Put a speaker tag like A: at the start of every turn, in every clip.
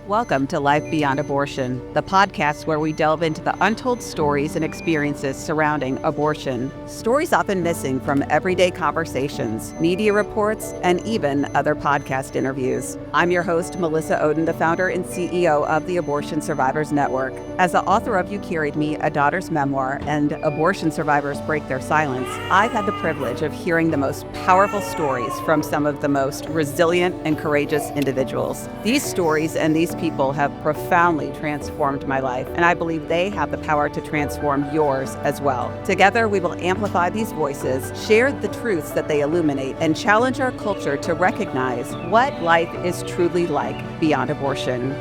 A: Welcome to Life Beyond Abortion, the podcast where we delve into the untold stories and experiences surrounding abortion. Stories often missing from everyday conversations, media reports, and even other podcast interviews. I'm your host, Melissa Ohden, the founder and CEO of the Abortion Survivors Network. As the author of You Carried Me, A Daughter's Memoir, and Abortion Survivors Break Their Silence, I've had the privilege of hearing the most powerful stories from some of the most resilient and courageous individuals. These stories and these people have profoundly transformed my life, and I believe they have the power to transform yours as well. Together, we will amplify these voices, share the truths that they illuminate, and challenge our culture to recognize what life is truly like beyond abortion.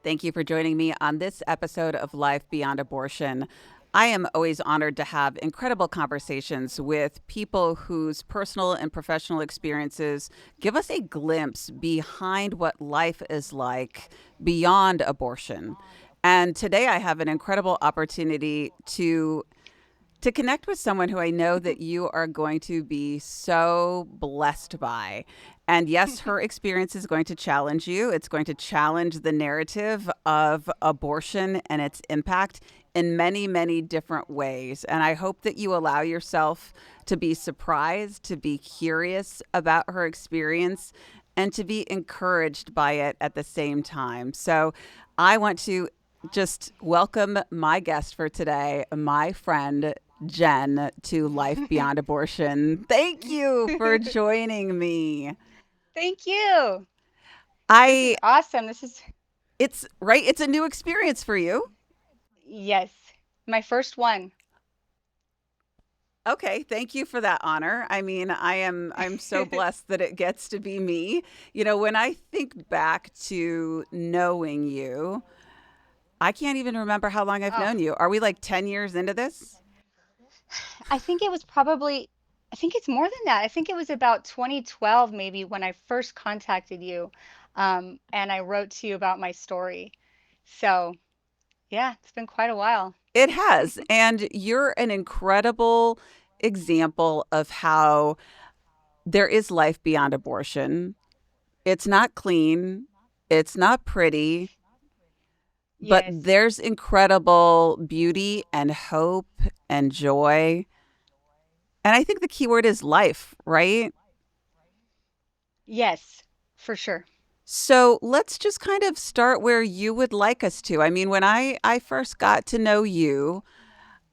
A: Thank you for joining me on this episode of Life Beyond Abortion. I am always honored to have incredible conversations with people whose personal and professional experiences give us a glimpse behind what life is like beyond abortion. And today I have an incredible opportunity to connect with someone who I know that you are going to be so blessed by. And yes, her experience is going to challenge you. It's going to challenge the narrative of abortion and its impact in many, many different ways. And I hope that you allow yourself to be surprised, to be curious about her experience, and to be encouraged by it at the same time. So I want to just welcome my guest for today, my friend, Jen, to Life Beyond Abortion. Thank you for joining me.
B: Thank you. This is
A: I
B: awesome.
A: It's right, it's a new experience for you.
B: Yes, my first one.
A: Okay, thank you for that honor. I mean, I'm so blessed that it gets to be me. You know, when I think back to knowing you, I can't even remember how long I've
B: Oh,
A: known you. Are we like 10 years into this?
B: I think it was probably, I think it's more than that. I think it was about 2012 maybe when I first contacted you, and I wrote to you about my story. So, yeah, it's been quite a while.
A: It has. And you're an incredible example of how there is life beyond abortion. It's not clean, it's not pretty, but
B: Yes,
A: there's incredible beauty and hope and joy. And I think the key word is life, right?
B: yes, for sure.
A: So let's just kind of start where you would like us to. I mean, when I first got to know you,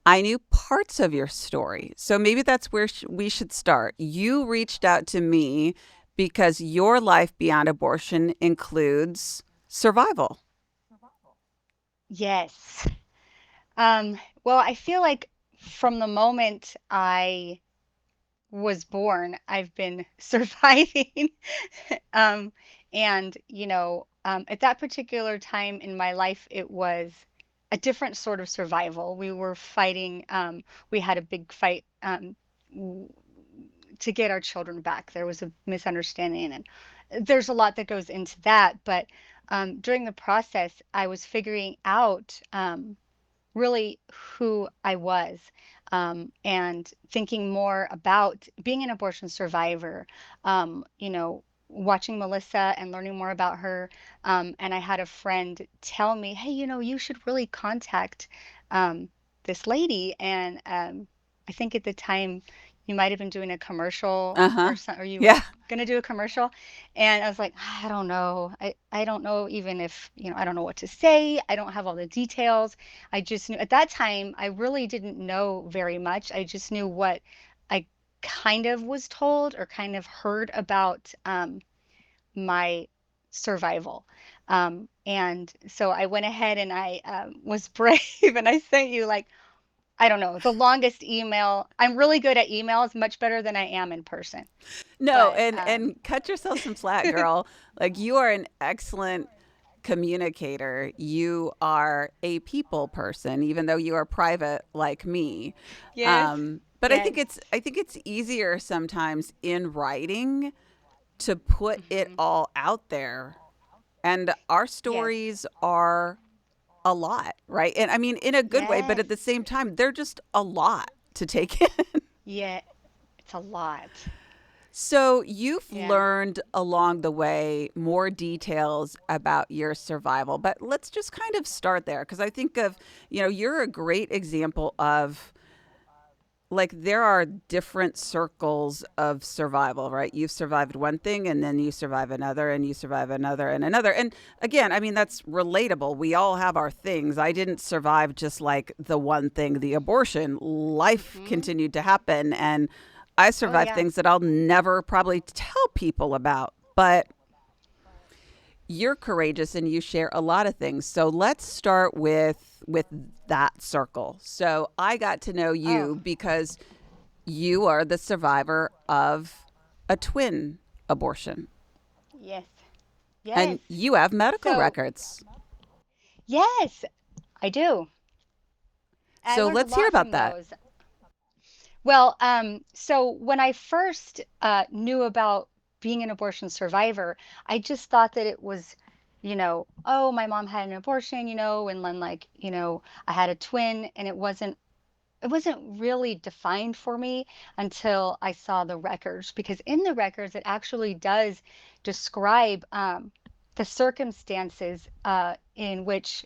A: I knew parts of your story. So maybe that's where we should start. You reached out to me because your life beyond abortion includes survival.
B: Yes. Well, I feel like from the moment I was born, I've been surviving. Um, and, at that particular time in my life, it was a different sort of survival. We were fighting, we had a big fight w- to get our children back. There was a misunderstanding, and there's a lot that goes into that. But during the process, I was figuring out. Really who I was, and thinking more about being an abortion survivor, watching Melissa and learning more about her. And I had a friend tell me, hey, you should really contact um, this lady. And I think at the time you might have been doing a commercial
A: Uh-huh.
B: or something, or you were
A: Yeah.
B: going to do a commercial. And I was like, I don't know. I don't know even if, I don't know what to say. I don't have all the details. I just knew at that time, I really didn't know very much. I just knew what I kind of was told or kind of heard about my survival. And so I went ahead and I was brave and I sent you like, I don't know, the longest email. I'm really good at emails, much better than I am in person.
A: No,
B: But
A: and cut yourself some slack, girl. Like you are an excellent communicator. You are a people person, even though you are private like me.
B: yes,
A: But
B: yes.
A: I think it's easier sometimes in writing to put it
B: Hmm.
A: all out there. And our
B: Yes,
A: stories are a lot, right? And I mean, in a good way, but
B: yes.
A: at the same time, they're just a lot to take in.
B: Yeah, It's a lot.
A: So you've
B: Yeah.
A: learned along the way more details about your survival, but let's just kind of start there because I think of, you're a great example of like there are different circles of survival, right? You've survived one thing and then you survive another and you survive another and another. And again, I mean, that's relatable. We all have our things. I didn't survive just like the one thing, the abortion. Life
B: Hmm.
A: continued to happen. And I
B: Oh
A: survived
B: yeah.
A: things that I'll never probably tell people about. But you're courageous and you share a lot of things. So let's start with that circle. So I got to know
B: Oh
A: you because you are the survivor of a twin abortion
B: yes.
A: and
B: Yes.
A: you have medical
B: So
A: records.
B: yes, I do. I
A: So
B: learned a
A: let's hear
B: lot
A: about
B: from
A: that.
B: those. Well, so when I first knew about being an abortion survivor, I just thought that it was, oh, my mom had an abortion, and then like, I had a twin, and it wasn't really defined for me until I saw the records, because in the records it actually does describe the circumstances in which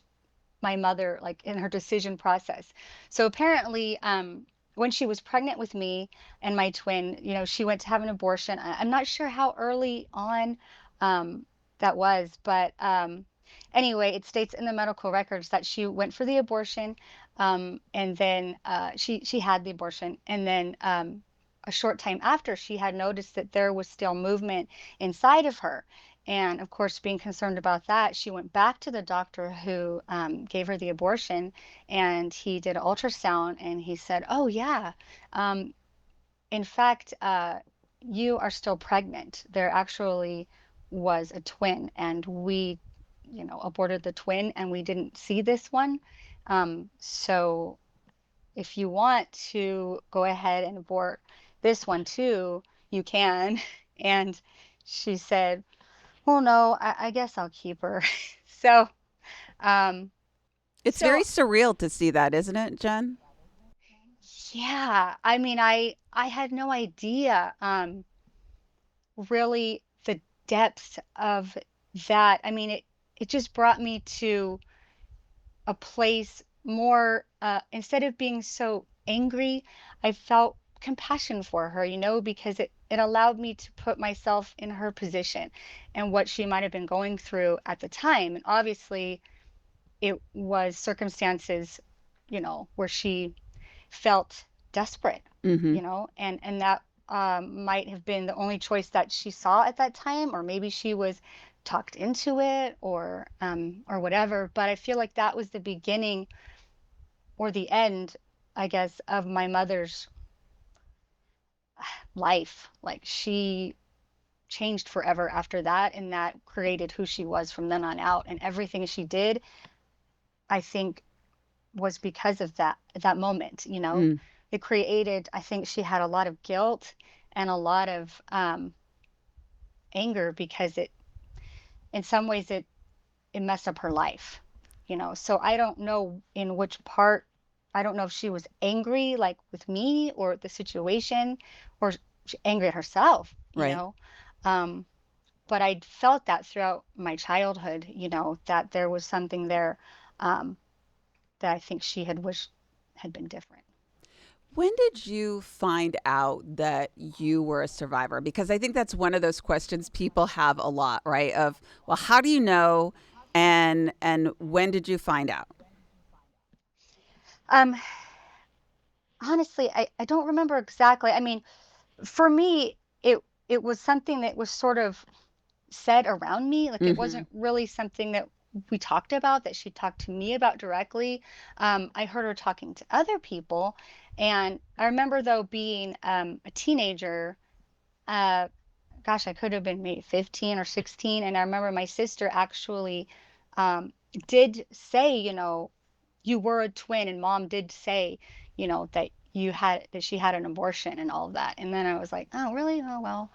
B: my mother, like in her decision process. So apparently, when she was pregnant with me and my twin, she went to have an abortion. I'm not sure how early on um, that was, but anyway, it states in the medical records that she went for the abortion, and then she had the abortion, and then a short time after, she had noticed that there was still movement inside of her. And of course, being concerned about that, she went back to the doctor who gave her the abortion, and he did an ultrasound, and he said, "Oh yeah, um, in fact, you are still pregnant. There actually was a twin, and we, aborted the twin, and we didn't see this one. So if you want to go ahead and abort this one too, you can." And she said, well, no, I guess I'll keep her. So, um,
A: It's
B: so
A: very surreal to see that, isn't it, Jen?
B: yeah, I mean, I had no idea, really the depths of that. I mean, it just brought me to a place more, instead of being so angry, I felt compassion for her, because it allowed me to put myself in her position and what she might have been going through at the time. And obviously, it was circumstances, where she felt desperate,
A: Mm-hmm.
B: and that might have been the only choice that she saw at that time, or maybe she was talked into it, or whatever. But I feel like that was the beginning or the end, I guess, of my mother's life. Like she changed forever after that, and that created who she was from then on out. And everything she did, I think, was because of that moment.
A: Mm.
B: It created, I think she had a lot of guilt and a lot of anger, because in some ways, it messed up her life. So I don't know in which part. I don't know if she was angry, like with me or the situation, or angry at herself,
A: Right.
B: um, but I felt that throughout my childhood, that there was something there, um, that I think she had wished had been different.
A: When did you find out that you were a survivor? Because I think that's one of those questions people have a lot, right? Of, well, how do you know and when did you find out?
B: Um, Honestly, I don't remember exactly. I mean, for me, it was something that was sort of said around me. Like it
A: Mhm.
B: wasn't really something that we talked about, that she talked to me about directly. I heard her talking to other people, and I remember though being a teenager. Uh, Gosh, I could have been maybe 15 or 16, and I remember my sister actually um, did say, you were a twin, and mom did say, that she had an abortion and all of that. And then I was like, oh, really? Oh, well,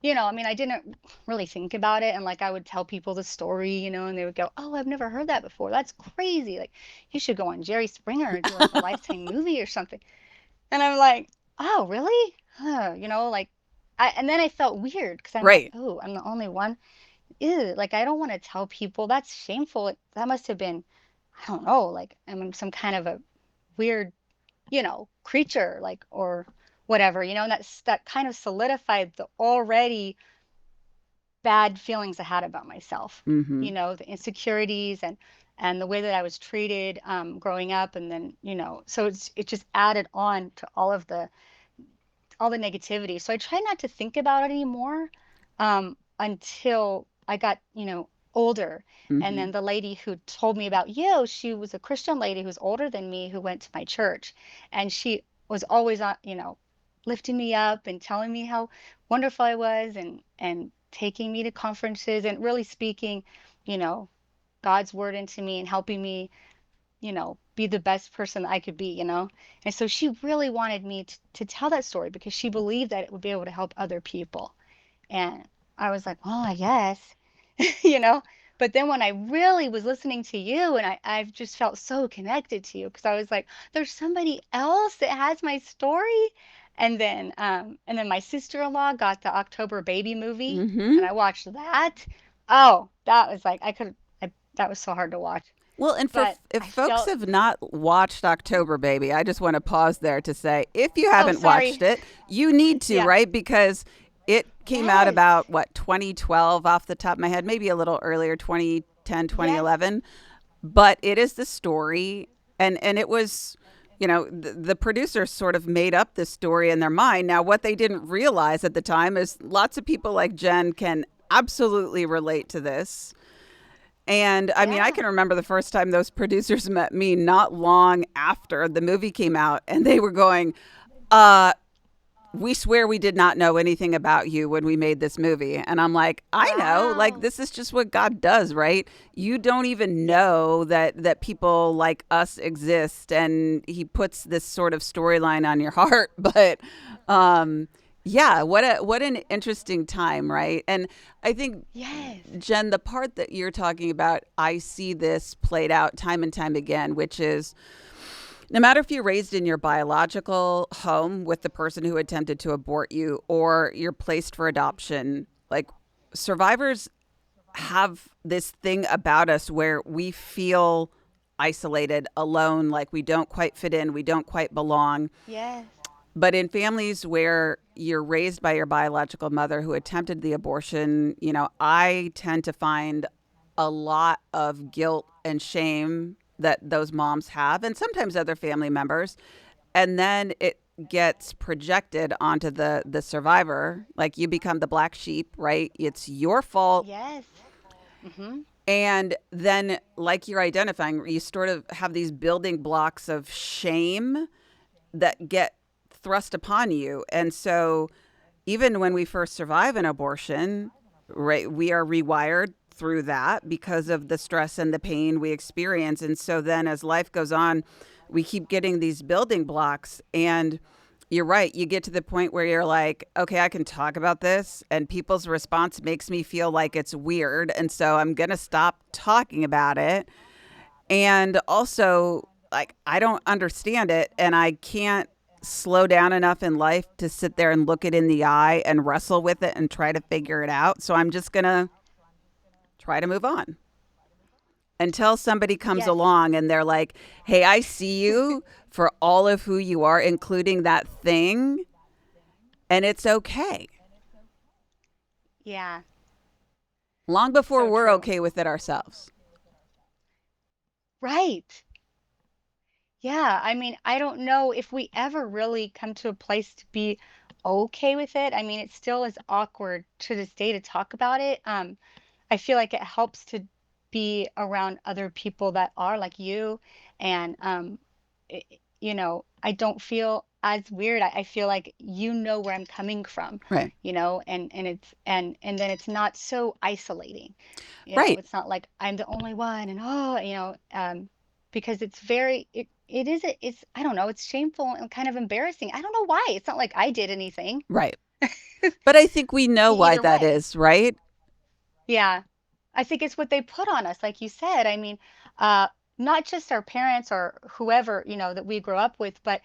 B: I mean, I didn't really think about it. And like, I would tell people the story, and they would go, oh, I've never heard that before. That's crazy. Like, you should go on Jerry Springer and do like a Lifetime movie or something. And I'm like, oh, really? huh, like and then I felt weird because I'm like,
A: Right.
B: oh, I'm the only one. Ew, like I don't want to tell people. That's shameful. That must have been, I don't know, like I'm some kind of a weird, creature, like or whatever, and that kind of solidified the already bad feelings I had about myself.
A: Mm-hmm.
B: The insecurities and the way that I was treated growing up, and then so it just added on to all the negativity. So I try not to think about it anymore until I got, older. And
A: Mm-hmm.
B: then the lady who told me about you, she was a Christian lady who's older than me who went to my church. And she was always on, lifting me up and telling me how wonderful I was and taking me to conferences and really speaking, you know, God's word into me and helping me be the best person that I could be, And so she really wanted me to tell that story because she believed that it would be able to help other people. And I was like, well, I guess, you know. But then when I really was listening to you and I've just felt so connected to you because I was like, there's somebody else that has my story. And then my sister-in-law got the October Baby movie
A: Mm-hmm.
B: and I watched that. Oh, that was like that was so hard to watch.
A: Well, and for
B: But
A: if
B: I
A: folks
B: felt,
A: have not watched October Baby, I just want to pause there to say if you
B: oh,
A: haven't watched
B: sorry.
A: it, you need to,
B: Yeah.
A: right? Because it came out
B: Yes.
A: about what 2012 off the top of my head, maybe a little earlier, 2010,
B: Yes.
A: 2011. But it is the story, and it was, the producers sort of made up this story in their mind. Now, what they didn't realize at the time is lots of people like Jen can absolutely relate to this. And I mean, I
B: Yeah.
A: can remember the first time those producers met me not long after the movie came out, and they were going, uh, we swear we did not know anything about you when we made this movie. And I'm like, I know, like
B: Wow.
A: this is just what God does, right? You don't even
B: Yes.
A: know that people like us exist, and he puts this sort of storyline on your heart. But yeah, what an interesting time, right? And I think,
B: Yes.
A: Jen, the part that you're talking about, I see this played out time and time again, which is no matter if you're raised in your biological home with the person who attempted to abort you or you're placed for adoption, like survivors have this thing about us where we feel isolated, alone, like we don't quite fit in, we don't quite belong.
B: Yes.
A: But in families where you're raised by your biological mother who attempted the abortion, I tend to find a lot of guilt and shame that those moms have, and sometimes other family members. And then it gets projected onto the survivor. Like you become the black sheep, right? It's your fault.
B: Yes. Mm-hmm.
A: And then, like you're identifying, you sort of have these building blocks of shame that get thrust upon you. And so, even when we first survive an abortion, right, we are rewired through that because of the stress and the pain we experience. And so, then as life goes on, we keep getting these building blocks. And you're right. You get to the point where you're like, okay, I can talk about this, and people's response makes me feel like it's weird. And so I'm going to stop talking about it. And also, like, I don't understand it, and I can't slow down enough in life to sit there and look it in the eye and wrestle with it and try to figure it out. So I'm just going to try to move on until somebody comes
B: Yes.
A: along and they're like, hey, I see you for all of who you are, including that thing, and it's okay.
B: Yeah.
A: Long
B: It's
A: before
B: so
A: we're
B: true.
A: okay with it ourselves.
B: Right. Yeah. I mean, I don't know if we ever really come to a place to be okay with it. I mean, it still is awkward to this day to talk about it. I feel like it helps to be around other people that are like you and it, I don't feel as weird. I feel like you know where I'm coming from,
A: Right.
B: and it's and then it's not so isolating.
A: Right.
B: It's not like I'm the only one and oh, because it's very it is it's I don't know, it's shameful and kind of embarrassing. I don't know why. It's not like I did anything
A: Right. But I think we know why
B: either
A: that
B: way.
A: is, right?
B: Yeah. I think it's what they put on us, like you said. I mean, uh, not just our parents or whoever, that we grow up with, but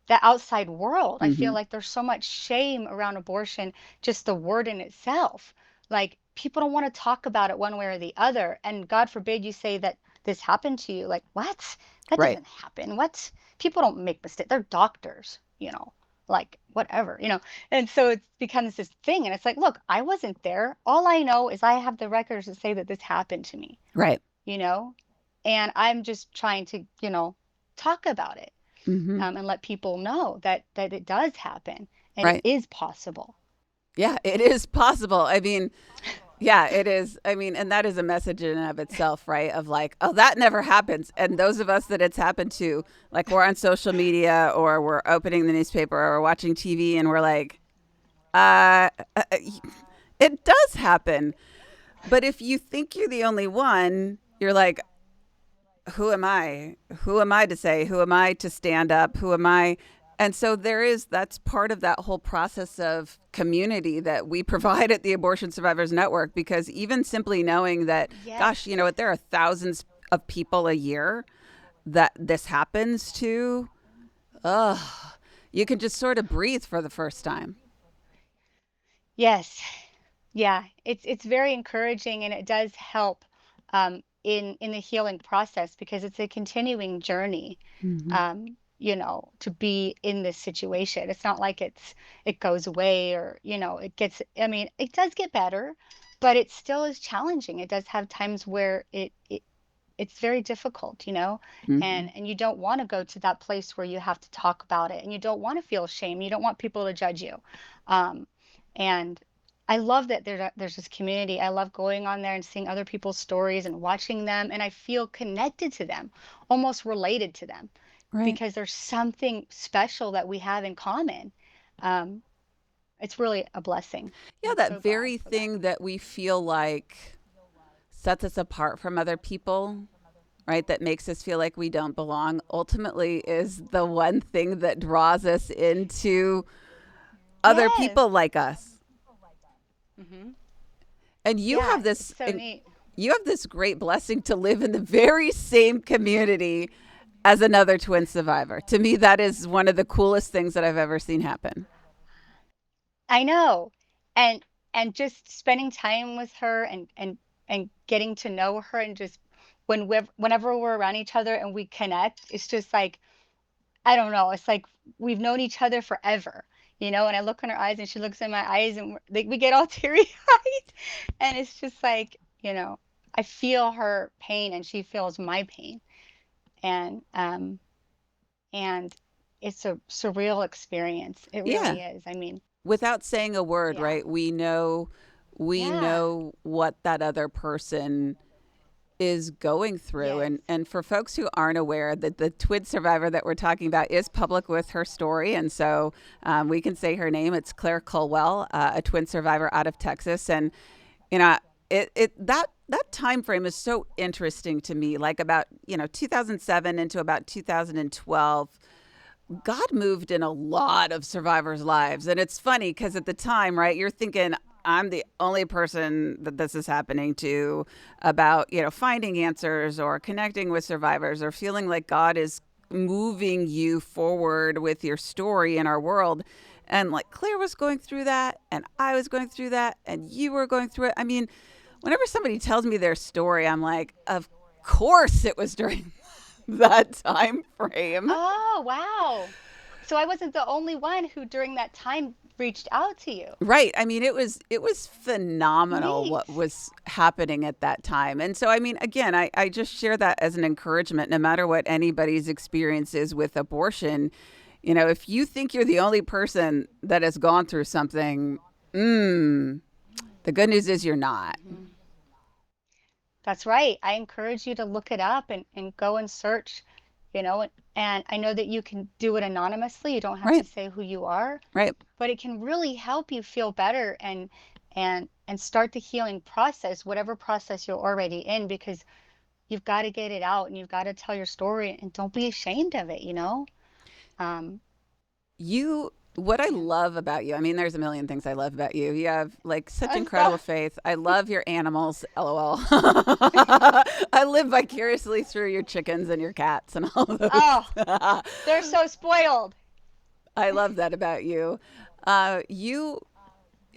B: the outside world. I feel
A: Hmm.
B: like there's so much shame around abortion, just the word in itself. Like people don't want to talk about it one way or the other. And God forbid you say that this happened to you. Like, what? That
A: Right.
B: doesn't happen. What? People don't make mistakes. They're doctors, like whatever, And so it becomes this thing. And it's like, look, I wasn't there. All I know is I have the records to say that this happened to me,
A: Right.
B: you know? And I'm just trying to, talk about it,
A: Hmm.
B: and let people know that it does happen and it
A: Right.
B: is possible.
A: Yeah, it is possible. I mean, yeah, it is. I mean, and that is a message in and of itself, right? Of like, oh, that never happens. And those of us that it's happened to, like we're on social media or we're opening the newspaper or we're watching TV and we're like, uh, uh, uh, it does happen. But if you think you're the only one, you're like, who am I? Who am I to say? Who am I to stand up? Who am I? And so that's part of that whole process of community that we provide at the Abortion Survivors Network, because even simply knowing that, gosh, you know
B: Yes.
A: what, there are thousands of people a year that this happens to, ugh, you can just sort of breathe for the first time.
B: Yes. Yeah. It's very encouraging and it does help in the healing process because it's a continuing journey.
A: Hmm.
B: To be in this situation. It's not like it goes away or, it gets, I mean, it does get better, but it still is challenging. It does have times where it's very difficult,
A: Hmm.
B: and you don't want to go to that place where you have to talk about it and you don't want to feel shame. You don't want people to judge you. Um, and I love that there's this community. I love going on there and seeing other people's stories and watching them, and I feel connected to them, almost related to them,
A: Right.
B: because there's something special that we have in common. Um, it's really a blessing.
A: Yeah,
B: I'm
A: that
B: so glad
A: very
B: for that.
A: thing that we feel like sets us apart from other people, right? That makes us feel like we don't belong, ultimately is the one thing that draws us into other
B: Yes.
A: people like us.
B: Hmm.
A: And
B: Yeah, it's so neat.
A: you have this great blessing to live in the very same community as another twin survivor. To me, that is one of the coolest things that I've ever seen happen.
B: I know. And just spending time with her and getting to know her and just whenever we're around each other and we connect, it's just like I don't know, it's like we've known each other forever. And I look in her eyes and she looks in my eyes and like we get all teary-eyed and it's just like, I feel her pain and she feels my pain. And and it's a surreal experience. It
A: Yeah.
B: really is. I mean,
A: Without saying a word,
B: yeah.
A: right? We
B: Yeah.
A: know what that other person is going through.
B: Yes.
A: And for folks who aren't aware, that the twin survivor that we're talking about is public with her story, and so we can say her name. It's Claire Colwell, a twin survivor out of Texas. And you know, that time frame is so interesting to me. Like about 2007 into about 2012, God moved in a lot of survivors' lives. And it's funny because at the time, right, you're thinking, I'm the only person that this is happening to, about, finding answers or connecting with survivors or feeling like God is moving you forward with your story in our world. And like Claire was going through that, and I was going through that, and you were going through it. I mean, whenever somebody tells me their story, I'm like, of course it was during that time frame.
B: Oh, wow. So I wasn't the only one who during that time reached out to you.
A: Right. I mean, it was phenomenal what
B: Neat.
A: was happening at that time. And so, I mean, again, I just share that as an encouragement, no matter what anybody's experience is with abortion. If you think you're the only person that has gone through something, the good news is you're not.
B: Hmm. That's right. I encourage you to look it up and go and search, and I know that you can do it anonymously. You don't have to
A: Right.
B: say who you are,
A: Right.
B: but it can really help you feel better and start the healing process, whatever process you're already in, because you've got to get it out and you've got to tell your story and don't be ashamed of it. Um,
A: What I
B: yeah.
A: love about you, I mean, there's a million things I love about you. You have like such incredible
B: So,
A: faith. I love your animals, lol. I live vicariously through your chickens and your cats and all those.
B: oh, they're so spoiled.
A: I love that about you. You,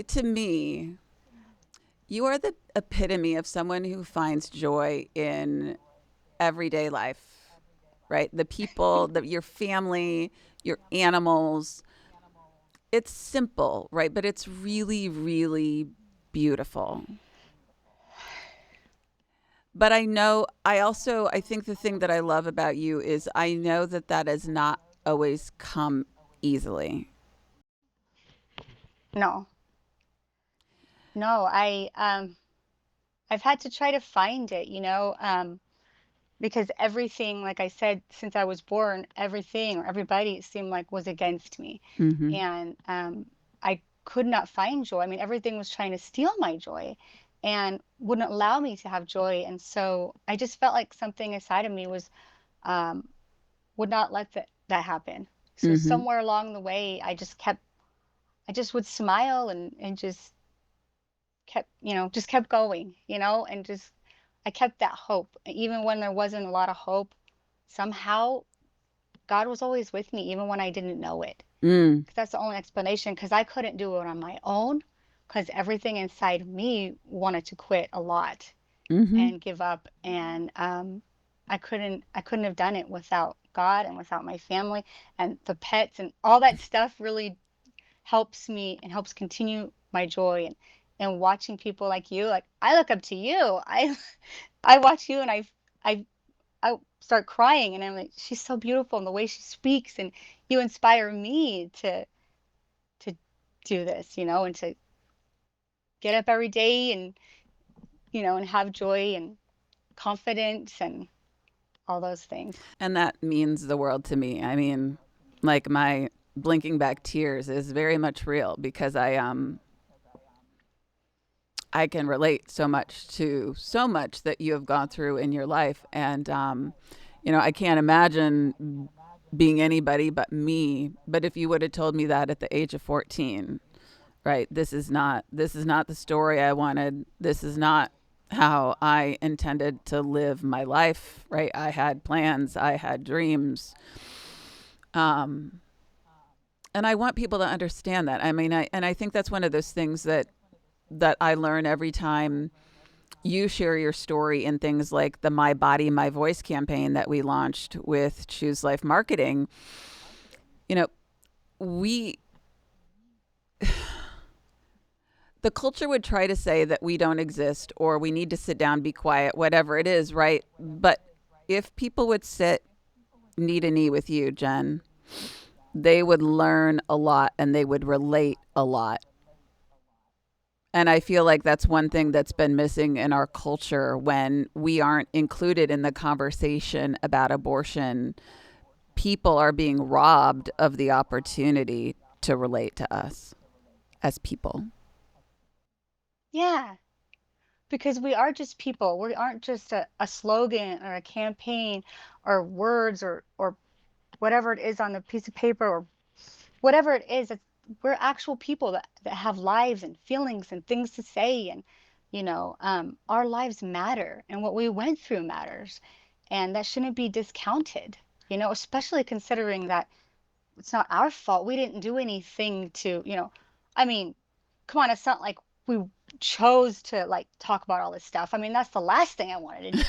A: to me, you are the epitome of someone who finds joy in everyday life, right? The people, your family, your animals. It's simple, right? But it's really, really beautiful. But I think the thing that I love about you is I know that that has not always come easily.
B: No, no, I've had to try to find it, because everything, like I said, since I was born, everything or everybody it seemed like was against me.
A: Mm-hmm.
B: And I could not find joy. I mean, everything was trying to steal my joy and wouldn't allow me to have joy. And so I just felt like something inside of me was um, would not let that happen. So
A: Mm-hmm.
B: somewhere along the way, I just would smile and just just kept going, and just I kept that hope. Even when there wasn't a lot of hope, somehow God was always with me, even when I didn't know it.
A: Mm.
B: 'Cause that's the only explanation, because I couldn't do it on my own, because everything inside me wanted to quit a lot
A: Mm-hmm.
B: and give up. And I couldn't have done it without God and without my family and the pets and all that stuff really helps me and helps continue my joy and watching people like you. Like, I look up to you. I watch you and I I start crying, and I'm like, she's so beautiful, and the way she speaks, and you inspire me to do this, and to get up every day and and have joy and confidence and all those things.
A: And that means the world to me. I mean, like my blinking back tears is very much real because I can relate so much to so much that you have gone through in your life. And, I can't imagine being anybody but me. But if you would have told me that at the age of 14, right, this is not the story I wanted. This is not how I intended to live my life, right? I had plans, I had dreams. Um, and I want people to understand that. I mean, I think that's one of those things that I learn every time you share your story in things like the My Body, My Voice campaign that we launched with Choose Life Marketing. You know, we, the culture would try to say that we don't exist or we need to sit down, be quiet, whatever it is, right? But if people would sit knee to knee with you, Jen, they would learn a lot and they would relate a lot. And I feel like that's one thing that's been missing in our culture when we aren't included in the conversation about abortion. People are being robbed of the opportunity to relate to us as people.
B: Yeah, because we are just people. We aren't just a slogan or a campaign or words or whatever it is on a piece of paper or whatever it is. We're actual people that have lives and feelings and things to say. And our lives matter, and what we went through matters, and that shouldn't be discounted, especially considering that it's not our fault. We didn't do anything to, I mean, come on, it's not like we chose to like talk about all this stuff. I mean, that's the last thing I wanted to do.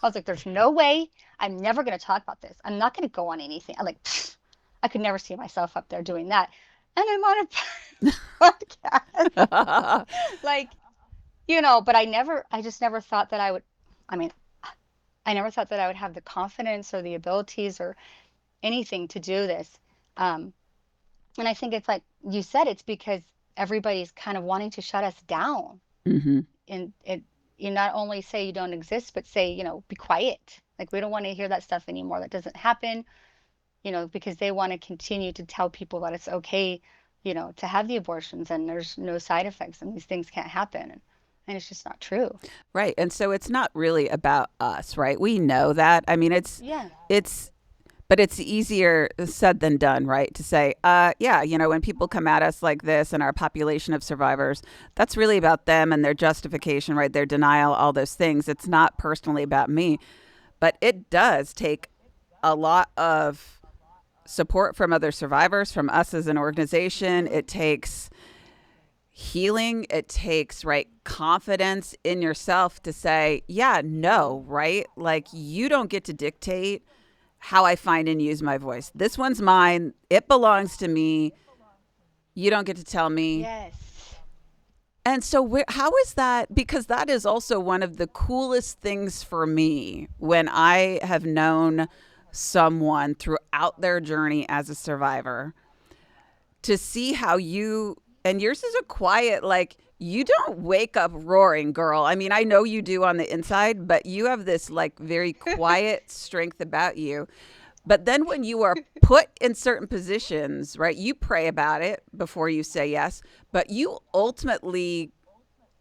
B: I was like, there's no way. I'm never going to talk about this. I'm not going to go on anything. I'm like, pfft, I could never see myself up there doing that. And I'm on a podcast. Like, but I just never thought that I would, I mean, I never thought that I would have the confidence or the abilities or anything to do this. Um, and I think it's like you said, it's because everybody's kind of wanting to shut us down.
A: Mm-hmm.
B: And you not only say you don't exist, but say, be quiet. Like, we don't want to hear that stuff anymore. That doesn't happen, because they want to continue to tell people that it's okay, to have the abortions and there's no side effects and these things can't happen. And it's just not true.
A: Right. And so it's not really about us, right? We know that. I mean,
B: Yeah.
A: it's, but it's easier said than done, right? To say, yeah, when people come at us like this and our population of survivors, that's really about them and their justification, right? Their denial, all those things. It's not personally about me, but it does take a lot of support from other survivors, from us as an organization. It takes healing. It takes, right, confidence in yourself to say, yeah, no, right? Like, you don't get to dictate how I find and use my voice. This one's mine. It belongs to me. You don't get to tell me.
B: Yes.
A: And so, how is that? Because that is also one of the coolest things for me when I have known someone throughout their journey as a survivor, to see how you, and yours is a quiet, like, you don't wake up roaring, girl. I mean, I know you do on the inside, but you have this like very quiet strength about you. But then when you are put in certain positions, right, you pray about it before you say yes, but you ultimately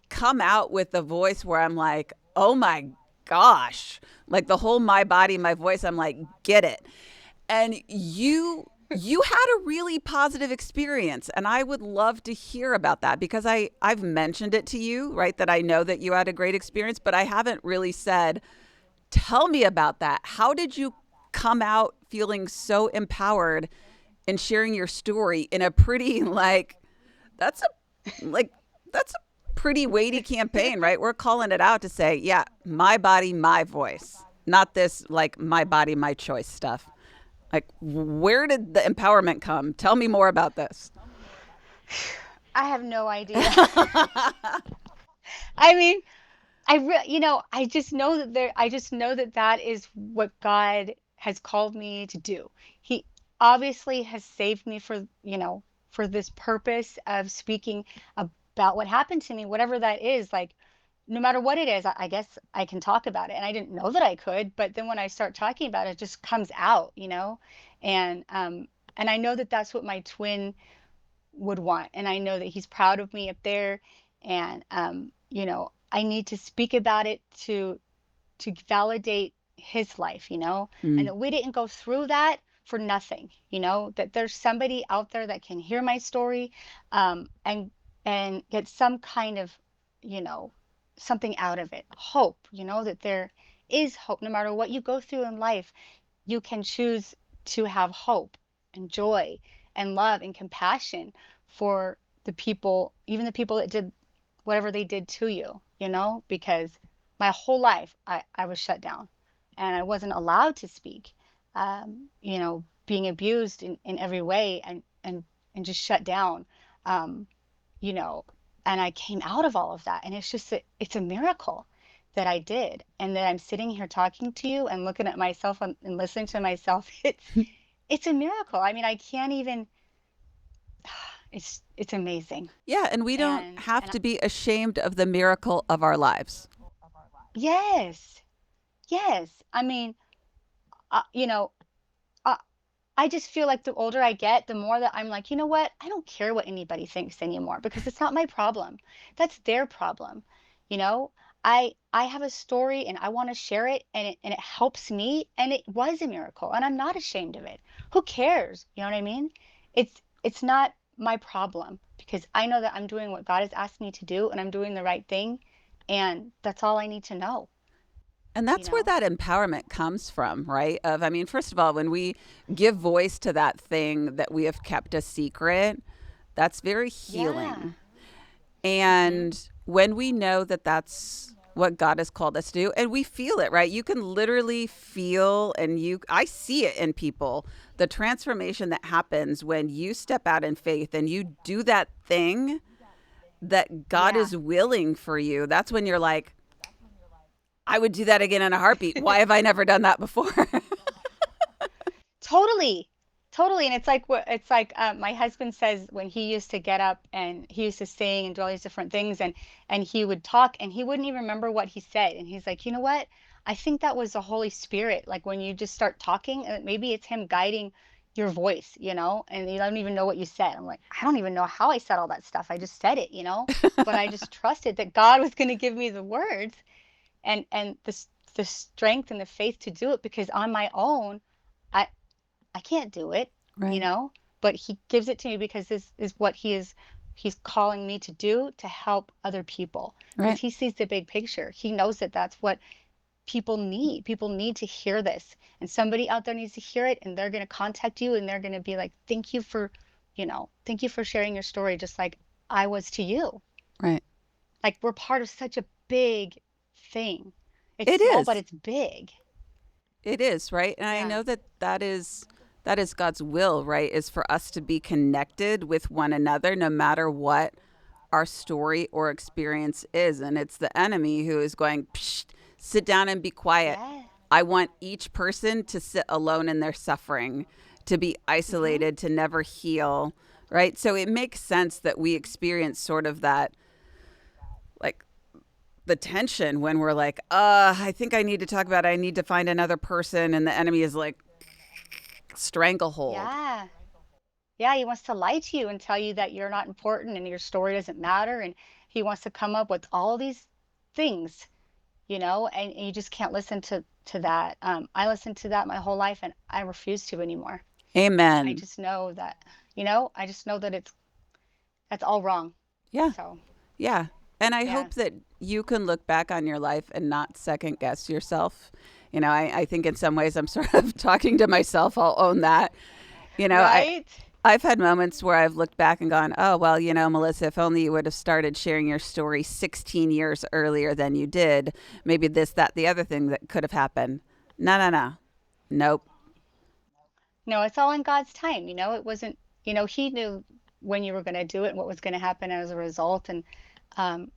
A: come out with a voice where I'm like, oh my gosh, like the whole my body, my voice, I'm like, get it. And you had a really positive experience, and I would love to hear about that, because I've mentioned it to you, right, that I know that you had a great experience, but I haven't really said, tell me about that. How did you come out feeling so empowered and sharing your story in a pretty, like, that's that's a pretty weighty campaign, right? We're calling it out to say, yeah, my body, my voice, not this like my body, my choice stuff. Like, where did the empowerment come? Tell me more about this.
B: I have no idea. I mean, I just know that I just know that that is what God has called me to do. He obviously has saved me for, for this purpose of speaking about what happened to me, whatever that is. Like, no matter what it is, I guess I can talk about it. And I didn't know that I could, but then when I start talking about it, it just comes out. And and I know that that's what my twin would want. And I know that he's proud of me up there. And I need to speak about it to validate his life, and
A: Mm,
B: that we didn't go through that for nothing, that there's somebody out there that can hear my story, and get some kind of, you know, something out of it. Hope, that there is hope no matter what you go through in life. You can choose to have hope and joy and love and compassion for the people, even the people that did whatever they did to you, because my whole life I was shut down and I wasn't allowed to speak, being abused in every way, and just shut down, um, you know, and I came out of all of that. And it's just, it's a miracle that I did. And that I'm sitting here talking to you and looking at myself and listening to myself. It's a miracle. I mean, I can't even, it's amazing.
A: yeah, and we don't have
B: And
A: to be ashamed of the miracle of our lives.
B: yes, yes. I mean, uh, you know, uh, I just feel like the older I get, the more that I'm like, you know what? I don't care what anybody thinks anymore, because it's not my problem. That's their problem. You know, I have a story and I want to share it, and it helps me, and it was a miracle and I'm not ashamed of it. Who cares? You know what I mean? It's not my problem, because I know that I'm doing what God has asked me to do and I'm doing the right thing, and that's all I need to know,
A: And
B: you
A: that's where
B: know?
A: that empowerment comes from, right? Of, I mean, first of all, when we give voice to that thing that we have kept a secret, that's very
B: Yeah.
A: healing.
B: Mhm.
A: And when we know that that's what God has called us to do, and we feel it, right? You can literally feel, and I see it in people, the transformation that happens when you step out in faith and you do that thing that God
B: Yeah.
A: is willing for you. That's when you're like, I would do that again in a heartbeat. Why have I never done that before?
B: Totally. Totally. And it's like what it's like, my husband says when he used to get up and he used to sing and do all these different things, and he would talk and he wouldn't even remember what he said. And he's like, you know what? I think that was the Holy Spirit. Like when you just start talking, maybe it's him guiding your voice, and you don't even know what you said. I'm like, I don't even know how I said all that stuff. I just said it. But I just trusted that God was going to give me the words, and the strength and the faith to do it, because on my own, I I can't do it,
A: Right,
B: but he gives it to me because this is what he's calling me to do, to help other people, because
A: right.
B: he sees the big picture. He knows that that's what People need to hear this. And somebody out there needs to hear it, and they're going to contact you and they're going to be like, thank you for, thank you for sharing your story just like I was to you.
A: Right.
B: Like we're part of such a big thing. It's
A: It
B: small, but
A: is.
B: it's big.
A: It is, right? And I
B: Yeah.
A: know that that is God's will, right? Is for us to be connected with one another no matter what our story or experience is. And it's the enemy who is going, psh, sit down and be quiet.
B: Yeah.
A: I want each person to sit alone in their suffering, to be
B: Hmm.
A: isolated, to never heal, right? So it makes sense that we experience sort of that, like, the tension when we're like, I think I need to talk about it. I need to find another person. And the enemy is like, stranglehold.
B: Yeah. Yeah, he wants to lie to you and tell you that you're not important and your story doesn't matter. And he wants to come up with all these things, and you just can't listen to that. I listened to that my whole life and I refuse to anymore. I
A: Amen.
B: just know that, I just know that that's all wrong.
A: Yeah.
B: So,
A: Yeah. And I
B: yeah.
A: hope that you can look back on your life and not second guess yourself. I think in some ways I'm sort of talking to myself. I'll own that. You know, I,
B: Right?
A: I've had moments where I've looked back and gone, oh, well, Melissa, if only you would have started sharing your story 16 years earlier than you did, maybe this, that, the other thing that could have happened. No, no, no. Nope.
B: No, it's all in God's time. It wasn't, he knew when you were going to do it and what was going to happen as a result. Um,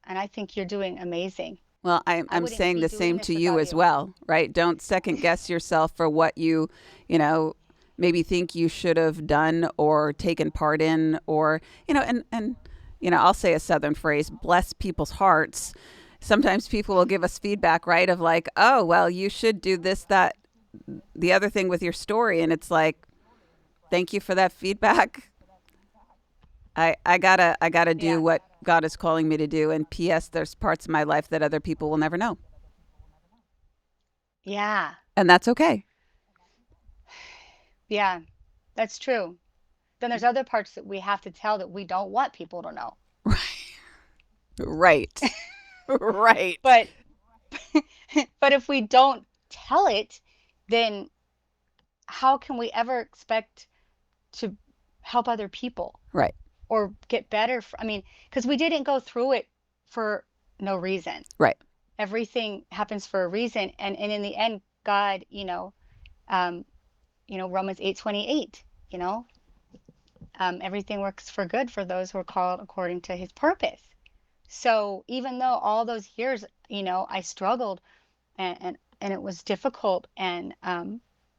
B: and I think you're doing amazing.
A: Well,
B: I
A: I'm
B: wouldn't
A: saying
B: be
A: the
B: doing
A: same to
B: this
A: you
B: without
A: as
B: you.
A: well, right? Don't second guess yourself for what you know, maybe think you should have done or taken part in, or, I'll say a Southern phrase, bless people's hearts. Sometimes people will
B: Hmm.
A: give us feedback, right? Of like, oh, well, you should do this, that, the other thing with your story. And it's like, thank you for that feedback. I gotta do
B: Yeah.
A: what God is calling me to do. And P.S. There's parts of my life that other people will never know.
B: Yeah.
A: And that's okay.
B: Yeah. That's true. Then there's other parts that we have to tell that we don't want people to know.
A: Right. Right.
B: But but if we don't tell it, then how can we ever expect to help other people
A: Right.
B: or get better? I mean, because we didn't go through it for no reason.
A: Right.
B: Everything happens for a reason, and in the end, God, um, Romans 8:28, everything works for good for those who are called according to His purpose. So even though all those years, I struggled and it was difficult and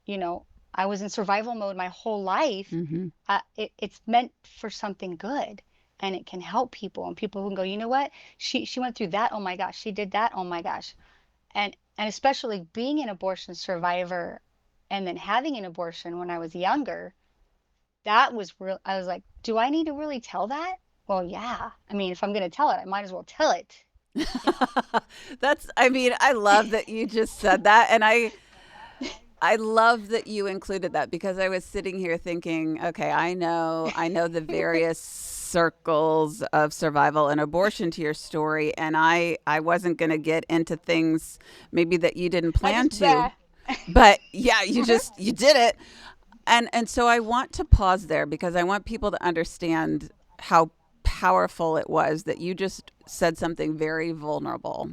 B: you know, I was in survival mode my whole life,
A: Mm-hmm.
B: it's meant for something good and it can help people and people can go, you know what? She went through that. Oh my gosh, she did that. Oh my gosh. And especially being an abortion survivor and then having an abortion when I was younger, that was real. I was like, do I need to really tell that? Well, yeah. I mean, if I'm going to tell it, I might as well tell it, you know.
A: I love that you just said that. And I love that you included that because I was sitting here thinking, okay, I know the various circles of survival and abortion to your story. And I wasn't going to get into things maybe that you didn't
B: I
A: plan
B: just, bah.
A: to, but yeah, you did it. And so I want to pause there because I want people to understand how powerful it was that you just said something very vulnerable,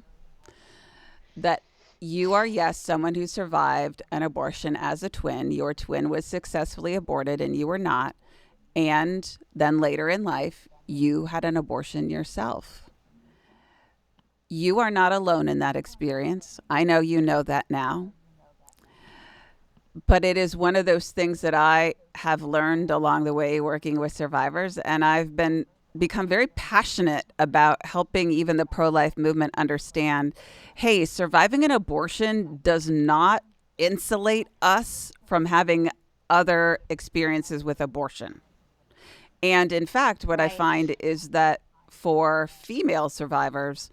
A: that you are, yes, someone who survived an abortion as a twin. Your twin was successfully aborted and you were not. And then later in life, you had an abortion yourself. You are not alone in that experience. I know you know that now. But it is one of those things that I have learned along the way working with survivors. And I've been become very passionate about helping even the pro-life movement understand, hey, surviving an abortion does not insulate us from having other experiences with abortion. And in fact, what I
B: Right.
A: find is that for female survivors,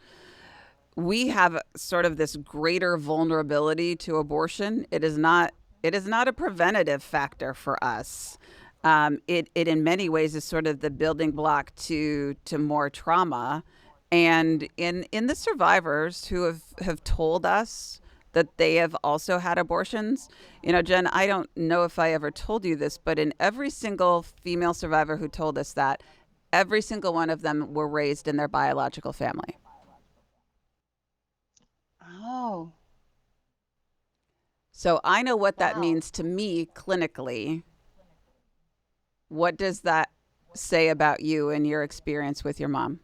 A: we have sort of this greater vulnerability to abortion. It is not a preventative factor for us. It in many ways is sort of the building block to more trauma. And in the survivors who have told us that they have also had abortions, Jen, I don't know if I ever told you this, but in every single female survivor who told us that, every single one of them were raised in their biological family.
B: Oh,
A: So I know what that
B: wow.
A: means to me clinically. What does that say about you and your experience with your mom?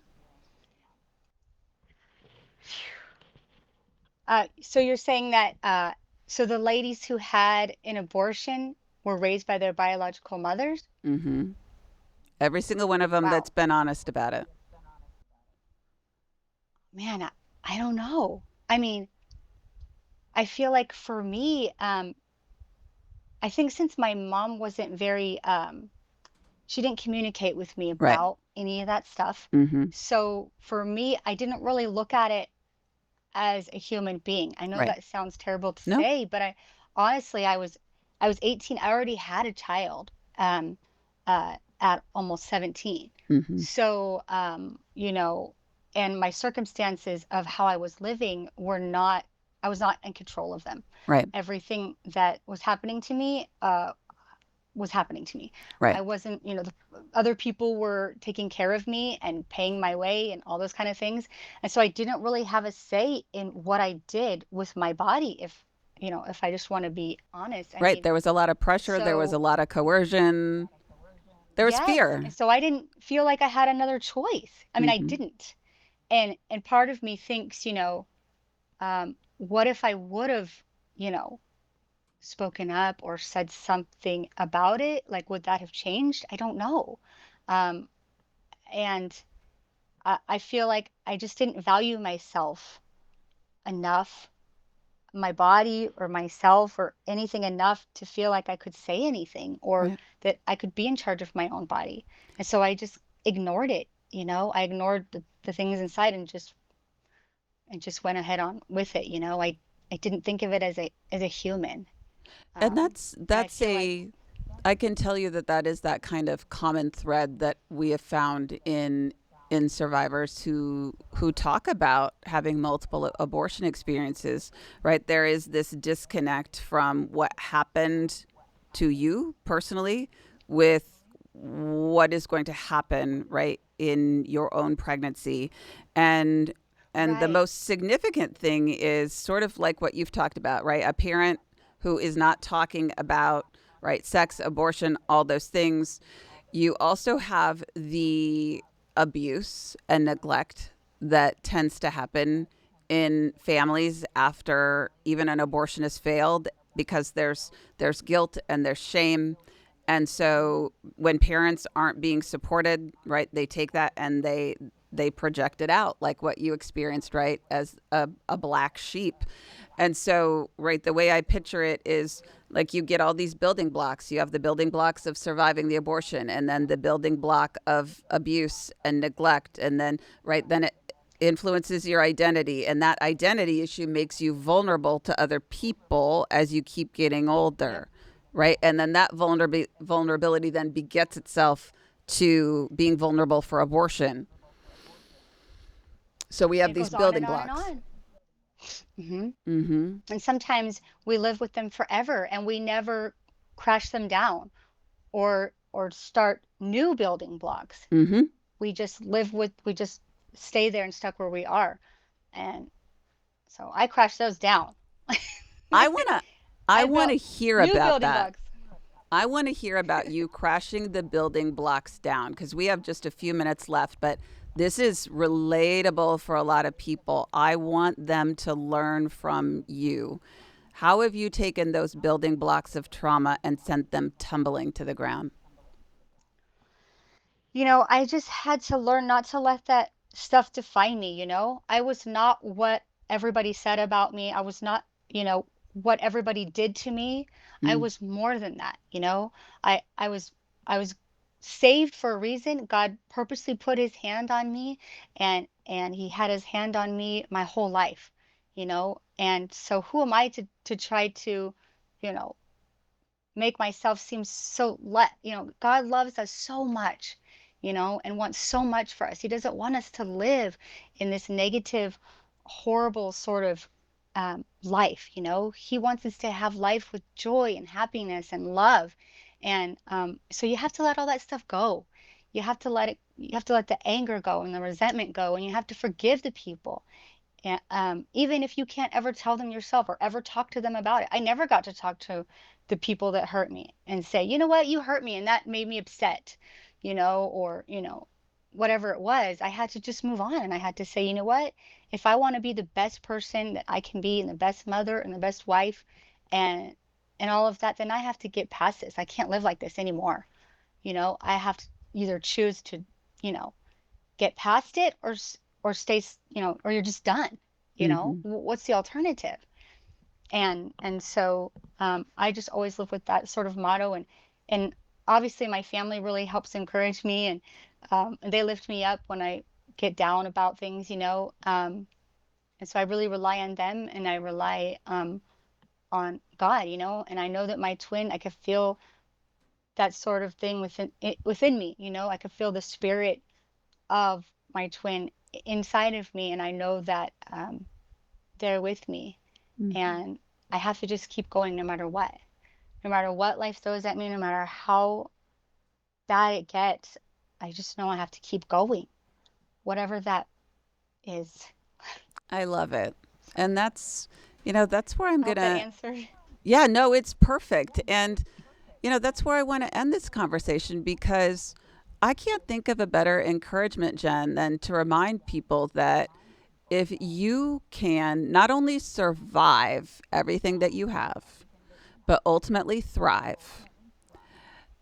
B: So you're saying that so the ladies who had an abortion were raised by their biological mothers?
A: Mm-hmm. Every single one of them that's
B: Wow.
A: been honest about it.
B: Man, I don't know. I mean, I feel like for me, I think since my mom wasn't very, she didn't communicate with me
A: Right.
B: about any of that stuff.
A: Mm-hmm.
B: So for me, I didn't really look at it as a human being. I know
A: Right.
B: that sounds terrible to
A: No.
B: say, but I honestly, I was 18. I already had a child at almost 17.
A: Mm-hmm.
B: So, and my circumstances of how I was living were not, I was not in control of them.
A: Right.
B: Everything that was happening to me.
A: Right.
B: I wasn't, the other people were taking care of me and paying my way and all those kind of things. And so I didn't really have a say in what I did with my body if I just want to be honest. I
A: Right.
B: mean,
A: There was a lot of pressure. There was a
B: so
A: lot of coercion. There was
B: yes,
A: fear.
B: and so I didn't feel like I had another choice. I mean, I
A: Mm-hmm.
B: didn't. And part of me thinks, what if I would have, you know, spoken up or said something about it? Like, would that have changed? I don't know. Um, and I feel like I just didn't value myself enough, my body or myself or anything enough to feel like I could say anything or
A: Right.
B: that I could be in charge of my own body. And so I just ignored it, I ignored the things inside and just went ahead on with it, I didn't think of it as a human.
A: And
B: And I
A: that's
B: feel like,
A: a I can tell you that that is that kind of common thread that we have found in survivors who talk about having multiple abortion experiences, right? There is this disconnect from what happened to you personally with what is going to happen, right, in your own pregnancy. And and the
B: right,
A: most significant thing is sort of like what you've talked about, right? A parent who is not talking about, right, sex, abortion, all those things. You also have the abuse and neglect that tends to happen in families after even an abortion has failed because there's guilt and there's shame. And so when parents aren't being supported, right, they take that and they project it out like what you experienced, right, as a black sheep. And so, right, the way I picture it is like you get all these building blocks. You have the building blocks of surviving the abortion, and then the building block of abuse and neglect. And then, right, then it influences your identity. And that identity issue makes you vulnerable to other people as you keep getting
B: yep,
A: older, right? And then that vulnerability then begets itself to being vulnerable for abortion. So we have
B: it
A: these
B: goes on
A: building
B: and on and
A: blocks.
B: on. Hmm.
A: Mm-hmm.
B: And sometimes we live with them forever and we never crash them down or start new building blocks.
A: Mm-hmm.
B: We just stay there and stuck where we are. And so I crashed those down.
A: I wanna I
B: I
A: wanna
B: built
A: hear
B: new
A: about
B: building
A: that.
B: blocks.
A: I want to hear about you crashing the building blocks down because we have just a few minutes left, but this is relatable for a lot of people. I want them to learn from you. How have you taken those building blocks of trauma and sent them tumbling to the ground?
B: I just had to learn not to let that stuff define me. I was not what everybody said about me. I was not, what everybody did to me. I
A: Mm.
B: was more than that. I was saved for a reason. God purposely put his hand on me and he had his hand on me my whole life. And so who am I to try to, you know, make myself seem so God loves us so much. and wants so much for us. He doesn't want us to live in this negative, horrible sort of life. He wants us to have life with joy and happiness and love. And so you have to let all that stuff go. You have to let the anger go and the resentment go, and you have to forgive the people. And even if you can't ever tell them yourself or ever talk to them about it. I never got to talk to the people that hurt me and say, you know what, you hurt me and that made me upset, or, whatever it was. I had to just move on, and I had to say, you know what, if I want to be the best person that I can be and the best mother and the best wife and all of that, then I have to get past this. I can't live like this anymore. I have to either choose to, you know, get past it or stay, or you're just done.
A: Hmm.
B: What's the alternative? And so I just always live with that sort of motto, and obviously my family really helps encourage me, and they lift me up when I get down about things. And so I really rely on them, and I rely on God. And I know that my twin, I could feel that sort of thing within me. I could feel the spirit of my twin inside of me, and I know that they're with me,
A: Hmm.
B: and I have to just keep going no matter what life throws at me, no matter how bad it gets. I just know I have to keep going, whatever that is.
A: I love it.
B: So
A: And that's where I'm
B: I
A: going
B: hope that
A: to,
B: answered.
A: yeah, no, it's perfect. And, that's where I want to end this conversation because I can't think of a better encouragement, Jen, than to remind people that if you can not only survive everything that you have, but ultimately thrive,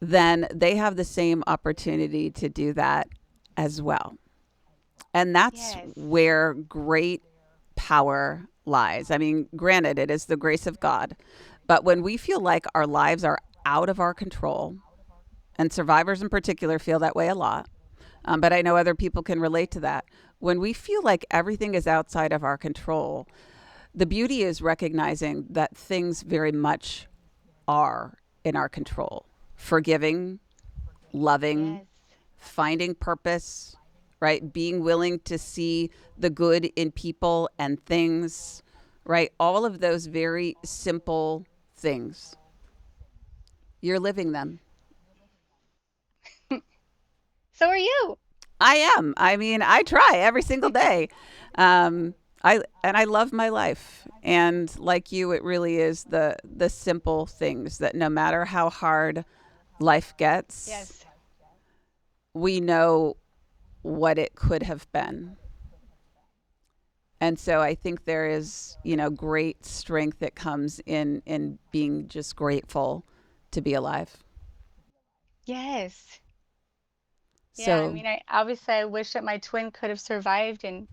A: then they have the same opportunity to do that as well. And that's
B: Yes.
A: where great power lies. I mean, granted, it is the grace of God, but when we feel like our lives are out of our control, and survivors in particular feel that way a lot, but I know other people can relate to that. When we feel like everything is outside of our control, the beauty is recognizing that things very much are in our control. Forgiving, loving,
B: Yes.
A: finding purpose, right? Being willing to see the good in people and things, right? All of those very simple things. You're living them.
B: So are you.
A: I am. I mean, I try every single day. Um, I love my life, and like you, it really is the simple things that no matter how hard life gets,
B: Yes.
A: we know what it could have been. And so I think there is, great strength that comes in being just grateful to be alive.
B: Yes. Yeah, I
A: So,
B: mean, I wish that my twin could have survived, and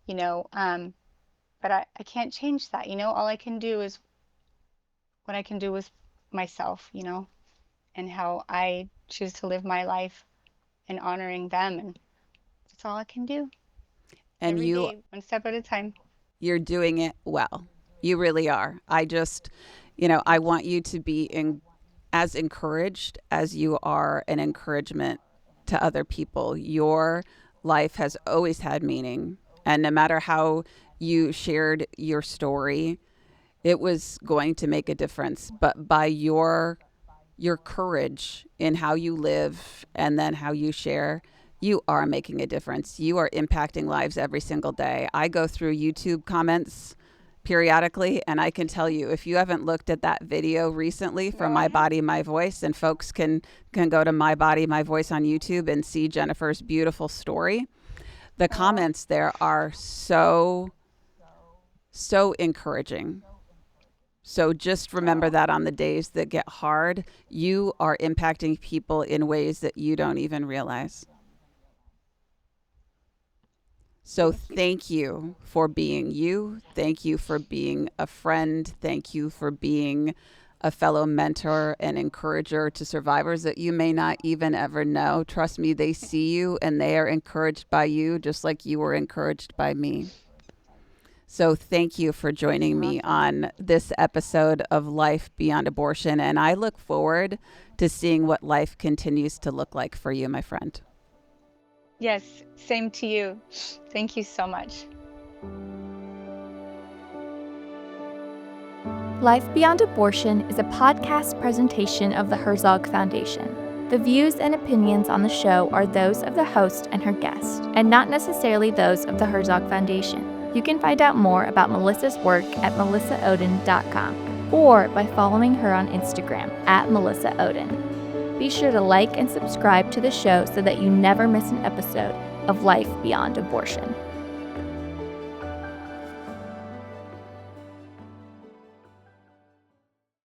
B: you know, um, but I can't change that. All I can do is what I can do with myself, and how I choose to live my life and honoring them, and that's all I can do
A: and
B: every day, one step at a time.
A: you're doing it well. You really are. I just, I
B: Thank you.
A: want you to be as encouraged as you are an encouragement to other people. Your life has always had meaning. And no matter how you shared your story, it was going to make a difference. But by your courage in how you live and then how you share, you are making a difference. You are impacting lives every single day. I go through YouTube comments periodically, and I can tell you, if you haven't looked at that video recently from
B: No, I
A: My
B: have.
A: Body My Voice, and folks can go to My Body My Voice on YouTube and see Jennifer's beautiful story. The
B: Oh,
A: comments there are so encouraging. So just remember
B: oh,
A: that on the days that get hard, you are impacting people in ways that you don't even realize. So
B: thank you.
A: thank you for being you. Thank you for being a friend. Thank you for being a fellow mentor and encourager to survivors that you may not even ever know. Trust me, they see you and they are encouraged by you just like you were encouraged by me. So thank you for joining me
B: Awesome.
A: on this episode of Life Beyond Abortion. And I look forward to seeing what life continues to look like for you, my friend.
B: Yes, same to you. Thank you so much.
C: Life Beyond Abortion is a podcast presentation of the Herzog Foundation. The views and opinions on the show are those of the host and her guest, and not necessarily those of the Herzog Foundation. You can find out more about Melissa's work at melissaohden.com or by following her on Instagram at melissaohden. Be sure to like and subscribe to the show so that you never miss an episode of Life Beyond Abortion.